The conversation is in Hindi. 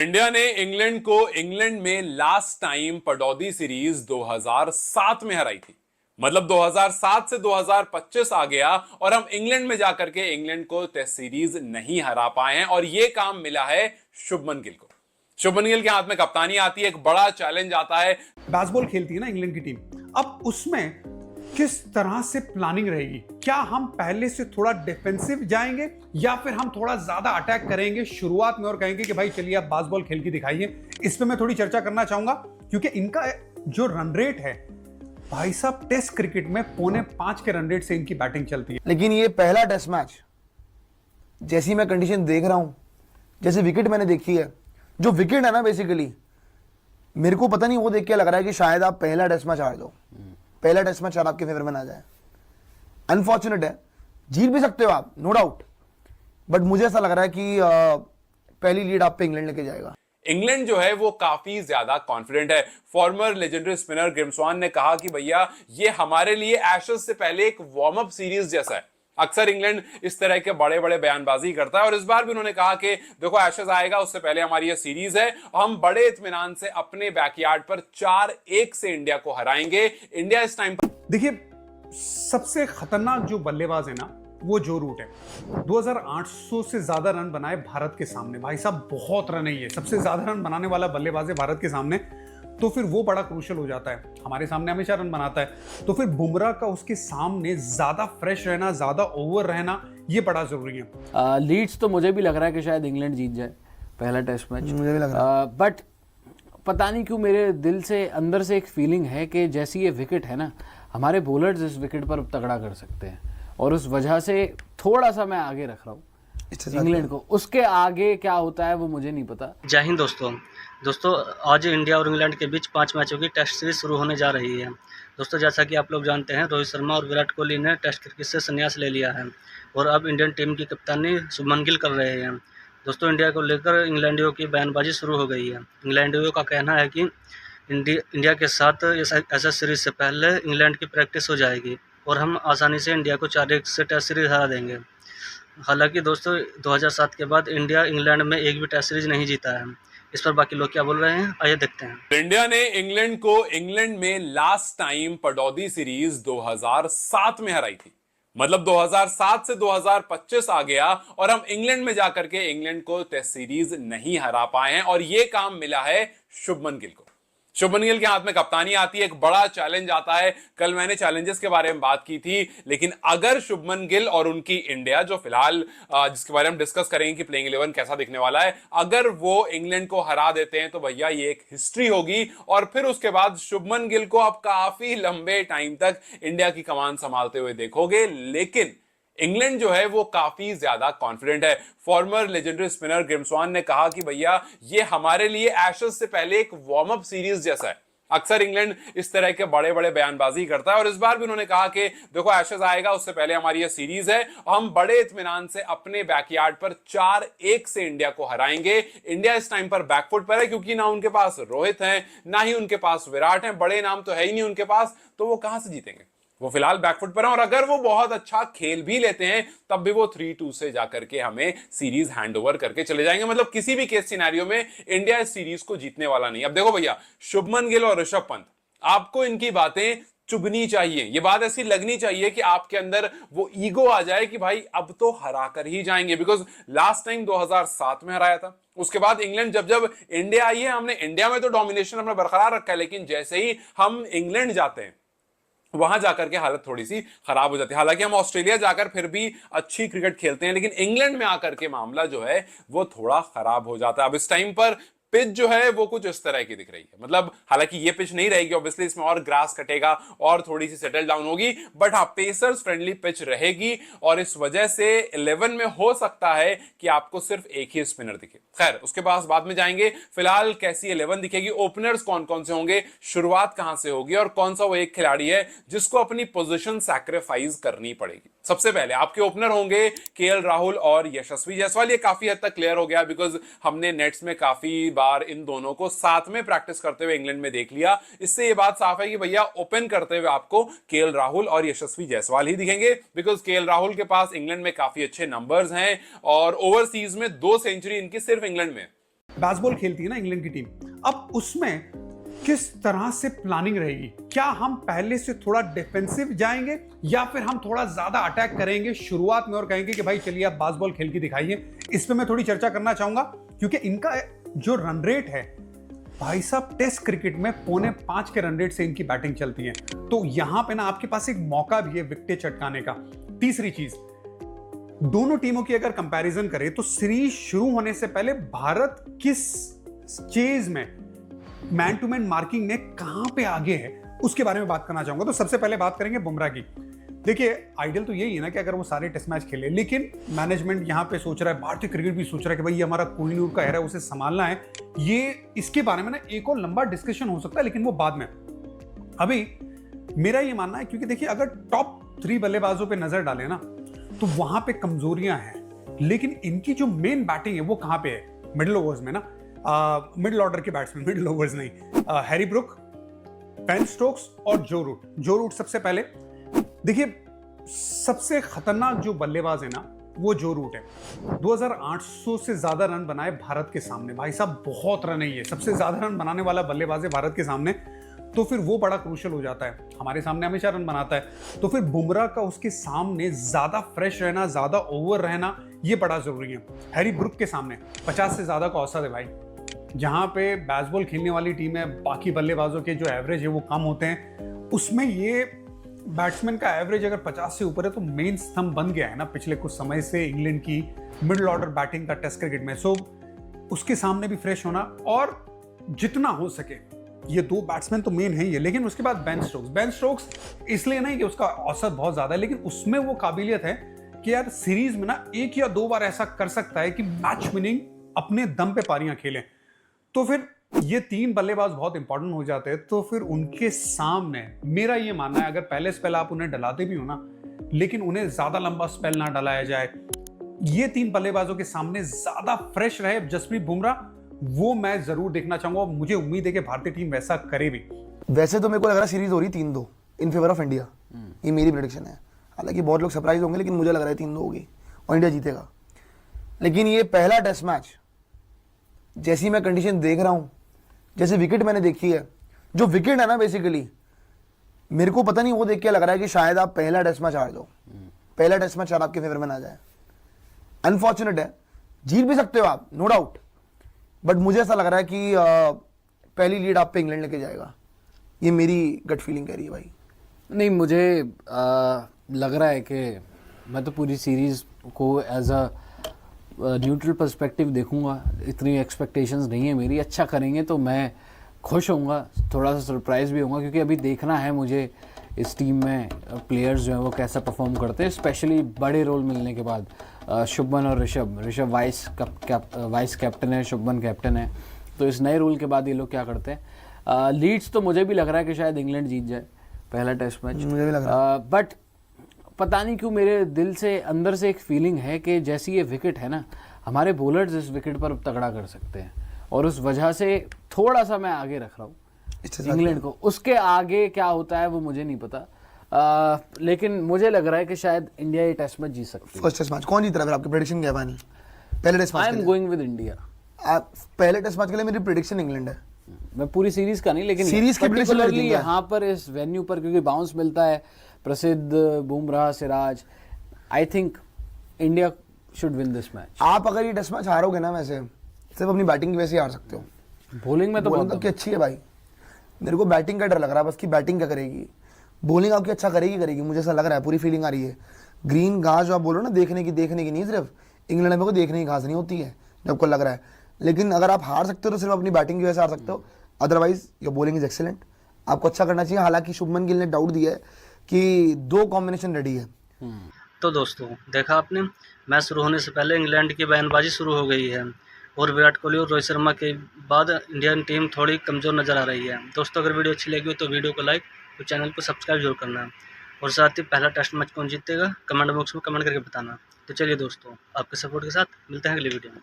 इंडिया ने इंग्लैंड को इंग्लैंड में लास्ट टाइम पडौदी सीरीज 2007 में हराई थी। मतलब 2007 से 2025 आ गया और हम इंग्लैंड में जाकर के इंग्लैंड को टेस्ट सीरीज नहीं हरा पाए हैं और यह काम मिला है शुभमन गिल को। शुभमन गिल के हाथ में कप्तानी आती है, एक बड़ा चैलेंज आता है। बेसबॉल खेलती है ना इंग्लैंड की टीम, अब उसमें किस तरह से प्लानिंग रहेगी? क्या हम पहले से थोड़ा डिफेंसिव जाएंगे या फिर हम थोड़ा ज्यादा अटैक करेंगे शुरुआत में और कहेंगे कि भाई चलिए आप बास्केटबॉल खेल के दिखाइए? इस पे मैं थोड़ी चर्चा करना चाहूंगा क्योंकि इनका जो रन रेट है भाई साहब, टेस्ट क्रिकेट में 4.5 के रन रेट से इनकी बैटिंग चलती है। लेकिन ये पहला टेस्ट मैच, जैसी मैं कंडीशन देख रहा हूं, जैसे विकेट मैंने देखी है, जो विकेट है ना बेसिकली मेरे को पता नहीं, वो देख के लग रहा है कि शायद आप पहला टेस्ट मैच हार दो, पहला टेस्ट मैच आपके फेवर में ना जाए। अनफॉर्चुनेट है, जीत भी सकते हो आप, नो डाउट, बट मुझे ऐसा लग रहा है कि पहली लीड आप पे इंग्लैंड लेके जाएगा। इंग्लैंड जो है वो काफी ज्यादा कॉन्फिडेंट है। फॉर्मर लेजेंडरी स्पिनर ग्रिम स्वान ने कहा कि भैया ये हमारे लिए एशेज से पहले एक वार्म अप सीरीज जैसा है। अक्सर इंग्लैंड इस तरह के बड़े बड़े बयानबाजी करता है और इस बार भी उन्होंने कहा कि देखो एशेज आएगा, उससे पहले हमारी ये सीरीज है, हम बड़े इत्मीनान से अपने बैकयार्ड पर 4-1 से इंडिया को हराएंगे। इंडिया इस टाइम पर देखिए, सबसे खतरनाक जो बल्लेबाज है ना वो जो रूट है, 2800 से ज्यादा रन बनाए भारत के सामने। भाई साहब बहुत रन है, ये सबसे ज्यादा रन बनाने वाला बल्लेबाज है भारत के सामने, तो फिर वो बड़ा क्रूशियल हो जाता है। हमारे सामने हमेशा रन बनाता है, तो फिर बुमराह का उसके सामने ज्यादा फ्रेश रहना, ज्यादा ओवर रहना, ये बड़ा जरूरी है। लीड्स तो मुझे भी लग रहा है कि शायद इंग्लैंड जीत जाए पहला टेस्ट मैच, मुझे भी लग रहा है। बट पता नहीं क्यों मेरे दिल से अंदर से एक फीलिंग है कि जैसी ये विकेट है ना, हमारे बॉलर्स इस विकेट पर तगड़ा कर सकते हैं और उस वजह से थोड़ा सा मैं आगे रख रहा हूँ इंग्लैंड को। उसके आगे क्या होता है वो मुझे नहीं पता। जय हिंद दोस्तों आज इंडिया और इंग्लैंड के बीच 5 मैचों की टेस्ट सीरीज शुरू होने जा रही है। दोस्तों जैसा कि आप लोग जानते हैं, रोहित शर्मा और विराट कोहली ने टेस्ट क्रिकेट से संन्यास ले लिया है और अब इंडियन टीम की कप्तानी शुभमन गिल कर रहे हैं। दोस्तों इंडिया को लेकर इंग्लैंडियों की बयानबाजी शुरू हो गई है। इंग्लैंडियों का कहना है कि इंडिया के साथ ऐसा सीरीज से पहले इंग्लैंड की प्रैक्टिस हो जाएगी और हम आसानी से इंडिया को 4-1 से टेस्ट सीरीज हरा देंगे। हालांकि दोस्तों 2007 के बाद इंडिया इंग्लैंड में एक भी टेस्ट सीरीज नहीं जीता है। इस पर बाकी लोग क्या बोल रहे हैं, आइए देखते हैं। इंडिया ने इंग्लैंड को इंग्लैंड में लास्ट टाइम पडौदी सीरीज 2007 में हराई थी। मतलब 2007 से 2025 आ गया और हम इंग्लैंड में जाकर के इंग्लैंड को टेस्ट सीरीज नहीं हरा पाए हैं और यह काम मिला है शुभमन गिल को। शुभमन गिल के हाथ में कप्तानी आती है, एक बड़ा चैलेंज आता है। कल मैंने चैलेंजेस के बारे में बात की थी, लेकिन अगर शुभमन गिल और उनकी इंडिया, जो फिलहाल जिसके बारे में डिस्कस करेंगे कि प्लेइंग 11 कैसा दिखने वाला है, अगर वो इंग्लैंड को हरा देते हैं तो भैया ये एक हिस्ट्री होगी और फिर उसके बाद शुभमन गिल को आप काफी लंबे टाइम तक इंडिया की कमान संभालते हुए देखोगे। लेकिन इंग्लैंड जो है वो काफी ज्यादा कॉन्फिडेंट है। फॉर्मर लेजेंडरी स्पिनर ग्रिम स्वान ने कहा कि भैया ये हमारे लिए एशेज से पहले एक वार्म अप सीरीज जैसा है। अक्सर इंग्लैंड इस तरह के बड़े बड़े बयानबाजी करता है और इस बार भी उन्होंने कहा कि देखो एशेज आएगा, उससे पहले हमारी ये सीरीज है, हम बड़े इत्मीनान से अपने बैकयार्ड पर 4-1 से इंडिया को हराएंगे। इंडिया इस टाइम पर बैकफुट पर है क्योंकि ना उनके पास रोहित है, ना ही उनके पास विराट है, बड़े नाम तो है ही नहीं उनके पास, तो वो कहां से जीतेंगे? वो फिलहाल बैकफुट पर हैं और अगर वो बहुत अच्छा खेल भी लेते हैं तब भी वो 3-2 से जाकर के हमें सीरीज हैंडओवर करके चले जाएंगे। मतलब किसी भी केस सिनेरियो में इंडिया इस सीरीज को जीतने वाला नहीं। अब देखो भैया, शुभमन गिल और ऋषभ पंत, आपको इनकी बातें चुभनी चाहिए, ये बात ऐसी लगनी चाहिए कि आपके अंदर वो ईगो आ जाए कि भाई अब तो हरा कर ही जाएंगे। बिकॉज लास्ट टाइम 2007 में हराया था, उसके बाद इंग्लैंड जब इंडिया आई है, हमने इंडिया में तो डोमिनेशन अपना बरकरार रखा है, लेकिन जैसे ही हम इंग्लैंड जाते हैं वहां जाकर के हालत थोड़ी सी खराब हो जाती है। हालांकि हम ऑस्ट्रेलिया जाकर फिर भी अच्छी क्रिकेट खेलते हैं, लेकिन इंग्लैंड में आकर के मामला जो है वो थोड़ा खराब हो जाता है। अब इस टाइम पर पिच जो है वो कुछ इस तरह की दिख रही है। मतलब हालांकि ये पिच नहीं रहेगी, ऑब्वियसली इसमें और ग्रास कटेगा और थोड़ी सी सेटल डाउन होगी, बट हाँ पेसर्स फ्रेंडली पिच रहेगी और इस वजह से 11 में हो सकता है कि आपको सिर्फ एक ही स्पिनर दिखे। खैर उसके पास बाद में जाएंगे, फिलहाल कैसी 11 दिखेगी, ओपनर्स कौन कौन से होंगे, शुरुआत कहां से होगी और कौन सा वो एक खिलाड़ी है जिसको अपनी पोजीशन सैक्रिफाइस करनी पड़ेगी। सबसे पहले आपके ओपनर होंगे केएल राहुल और यशस्वी जायसवाल। ये काफी हद तक क्लियर हो गया बिकॉज हमने नेट्स में काफी बार इन दोनों को साथ में प्रैक्टिस करते हुए इंग्लैंड में देख लिया। इससे ये बात साफ है कि भैया ओपन करते हुए आपको केएल राहुल और यशस्वी जायसवाल ही दिखेंगे बिकॉज केएल राहुल के पास इंग्लैंड में काफी अच्छे नंबर्स हैं और ओवरसीज में 2 सेंचुरी इनकी सिर्फ इंग्लैंड में। बेसबॉल खेलती है ना इंग्लैंड की टीम, अब उसमें किस तरह से प्लानिंग रहेगी? क्या हम पहले से थोड़ा डिफेंसिव जाएंगे या फिर हम थोड़ा ज्यादा अटैक करेंगे शुरुआत में और कहेंगे कि भाई चलिए आप बेसबॉल खेल के दिखाइए? इस पे मैं थोड़ी चर्चा करना चाहूंगा, क्योंकि इनका जो रन रेट है भाई साहब, टेस्ट क्रिकेट में 4.5 के रन रेट से इनकी बैटिंग चलती है। तो यहां पे ना आपके पास एक मौका भी है विकेटें चटकाने का। तीसरी चीज, दोनों टीमों की अगर कंपैरिजन करें तो सीरीज शुरू होने से पहले भारत किस चेज में, मैन टू मैन मार्किंग में कहां पे आगे है, उसके बारे में बात करना चाहूंगा। तो सबसे पहले बात करेंगे बुमराह की। देखिए, आइडियल तो यही है ना कि अगर वो सारे टेस्ट मैच खेले, लेकिन मैनेजमेंट यहां पे सोच रहा है, भारतीय क्रिकेट भी सोच रहा है कि भाई ये हमारा कोहिनूर का एरा है, उसे संभालना है। ये इसके बारे में ना एक और लंबा डिस्कशन हो सकता है, लेकिन वो बाद में। अभी मेरा ये मानना है, क्योंकि देखिए अगर टॉप 3 बल्लेबाजों पे नजर डालें ना तो वहां पे कमजोरियां हैं, लेकिन इनकी जो मेन बैटिंग है वो कहां पे है? मिडिल ओवर्स में ना, मिडिल ऑर्डर के बैट्समैन, मिडिल ओवर्स नहीं, हैरी ब्रुक, बेन स्टोक्स और जो रूट सबसे पहले। देखिए, सबसे खतरनाक जो बल्लेबाज है ना वो जो रूट है। 2800 से ज्यादा रन बनाए भारत के सामने। भाई साहब, बहुत रन है ये, सबसे ज्यादा रन बनाने वाला बल्लेबाज है भारत के सामने। तो फिर वो बड़ा क्रूशियल हो जाता है। हमारे सामने हमेशा रन बनाता है, तो फिर बुमराह का उसके सामने ज्यादा फ्रेश रहना, ज्यादा ओवर रहना, ये बड़ा जरूरी है। हैरी ब्रुक के सामने 50 से ज्यादा का औसत है भाई। जहां पे बेसबॉल खेलने वाली टीम है, बाकी बल्लेबाजों के जो एवरेज है वो कम होते हैं, उसमें ये बैट्समैन का एवरेज अगर 50 से ऊपर है तो मेन स्तंभ बन गया है ना पिछले कुछ समय से इंग्लैंड की मिडिल ऑर्डर बैटिंग का टेस्ट क्रिकेट में। सो उसके सामने भी फ्रेश होना, और जितना हो सके, ये 2 बैट्समैन तो मेन है ही है। लेकिन उसके बाद बेन स्टोक्स इसलिए नहीं कि उसका औसत बहुत ज्यादा है, लेकिन उसमें वो काबिलियत है कि यार सीरीज में ना 1 या 2 बार ऐसा कर सकता है कि मैच विनिंग अपने दम पे पारियां खेलें। तो फिर ये 3 बल्लेबाज बहुत इंपॉर्टेंट हो जाते हैं। तो फिर उनके सामने मेरा ये मानना है, अगर पहले स्पेल आप उन्हें डलाते भी हो ना, लेकिन उन्हें ज्यादा लंबा स्पेल ना डलाया जाए, ये 3 बल्लेबाजों के सामने ज्यादा फ्रेश रहे जसप्रीत बुमराह, वो मैं जरूर देखना चाहूंगा। मुझे उम्मीद है कि भारतीय टीम वैसा करे भी। वैसे तो मेरे को लग रहा है सीरीज हो रही 3-2 इन फेवर ऑफ इंडिया, ये मेरी प्रेडिक्शन है। हालांकि बहुत लोग सरप्राइज होंगे, लेकिन मुझे लग रहा है 3-2 होगी और इंडिया जीतेगा। लेकिन ये पहला टेस्ट मैच, जैसी मैं कंडीशन देख रहा हूँ, जैसे विकेट मैंने देखी है, जो विकेट है ना बेसिकली, मेरे को पता नहीं वो देख के लग रहा है कि शायद आप पहला टेस्ट मैच हार दो, पहला टेस्ट मैच शायद आपके फेवर में ना जाए। अनफॉर्चुनेट है, जीत भी सकते हो आप, नो डाउट, बट मुझे ऐसा लग रहा है कि पहली लीड आप पे इंग्लैंड लेके जाएगा। ये मेरी गट फीलिंग कह रही है भाई। नहीं, मुझे लग रहा है कि मैं तो पूरी सीरीज़ को एज अ न्यूट्रल पर्सपेक्टिव देखूंगा। इतनी एक्सपेक्टेशंस नहीं है मेरी। अच्छा करेंगे तो मैं खुश होऊंगा, थोड़ा सा सरप्राइज़ भी होऊंगा, क्योंकि अभी देखना है मुझे इस टीम में प्लेयर्स जो हैं वो कैसा परफॉर्म करते हैं, स्पेशली बड़े रोल मिलने के बाद। शुभमन और ऋषभ वाइस कैप्टन है, शुभमन कैप्टन है, तो इस नए रूल के बाद ये लोग क्या करते हैं। लीड्स तो मुझे भी लग रहा है कि शायद इंग्लैंड जीत जाए पहला टेस्ट मैच, मुझे भी लग रहा है। बट पता नहीं क्यों मेरे दिल से अंदर से एक फीलिंग है कि जैसी ये विकेट है ना, हमारे बॉलर्स इस विकेट पर तगड़ा कर सकते हैं, और उस वजह से थोड़ा सा मैं आगे रख रहा हूँ इंग्लैंड को। उसके आगे क्या होता है वो मुझे नहीं पता, लेकिन मुझे लग रहा है कि शायद इंडिया ये टेस्ट मैच जीत सकती है। फर्स्ट टेस्ट मैच कौन जीत रहा है? आपकी प्रेडिक्शन क्या है भानी? पहले test match I am going with India. आप पहले टेस्ट मैच के लिए मेरी प्रेडिक्शन इंग्लैंड है। मैं पूरी सीरीज का नहीं, लेकिन सीरीज की prediction particularly लड़की है। यहाँ पर इस वेन्यू पर, क्योंकि बाउंस मिलता है, प्रसिद्ध Bumrah, Siraj, I think India should win this match. आप अगर ये टेस्ट मैच हारोगे ना, वैसे सिर्फ अपनी बैटिंग की वजह से ही हार सकते हो। बॉलिंग में तो बॉलिंग बहुत आपकी अच्छी है भाई, मेरे को बैटिंग का डर लग रहा है बस कि बैटिंग क्या करेगी। बॉलिंग आपकी अच्छा करेगी, मुझे ऐसा लग रहा है, पूरी फीलिंग आ रही है। ग्रीन घास जो आप बोलो ना, देखने की नहीं, सिर्फ इंग्लैंड में को देखने की घास नहीं होती है जब को लग रहा है। लेकिन अगर आप हार सकते हो तो सिर्फ अपनी बैटिंग की वजह से हार सकते हो, otherwise your bowling is excellent. आपको अच्छा करना चाहिए। हालांकि शुभमन गिल ने डाउट दिया है कि 2 कॉम्बिनेशन रेडी है। तो दोस्तों, देखा आपने, मैच शुरू होने से पहले इंग्लैंड की बयानबाजी शुरू हो गई है, और विराट कोहली और रोहित शर्मा के बाद इंडियन टीम थोड़ी कमज़ोर नज़र आ रही है। दोस्तों, अगर वीडियो अच्छी लगी हो तो वीडियो को लाइक और चैनल को सब्सक्राइब जरूर करना, और साथ ही पहला टेस्ट मैच कौन जीतेगा कमेंट बॉक्स में कमेंट करके बताना। तो चलिए दोस्तों, आपके सपोर्ट के साथ मिलते हैं अगली वीडियो में।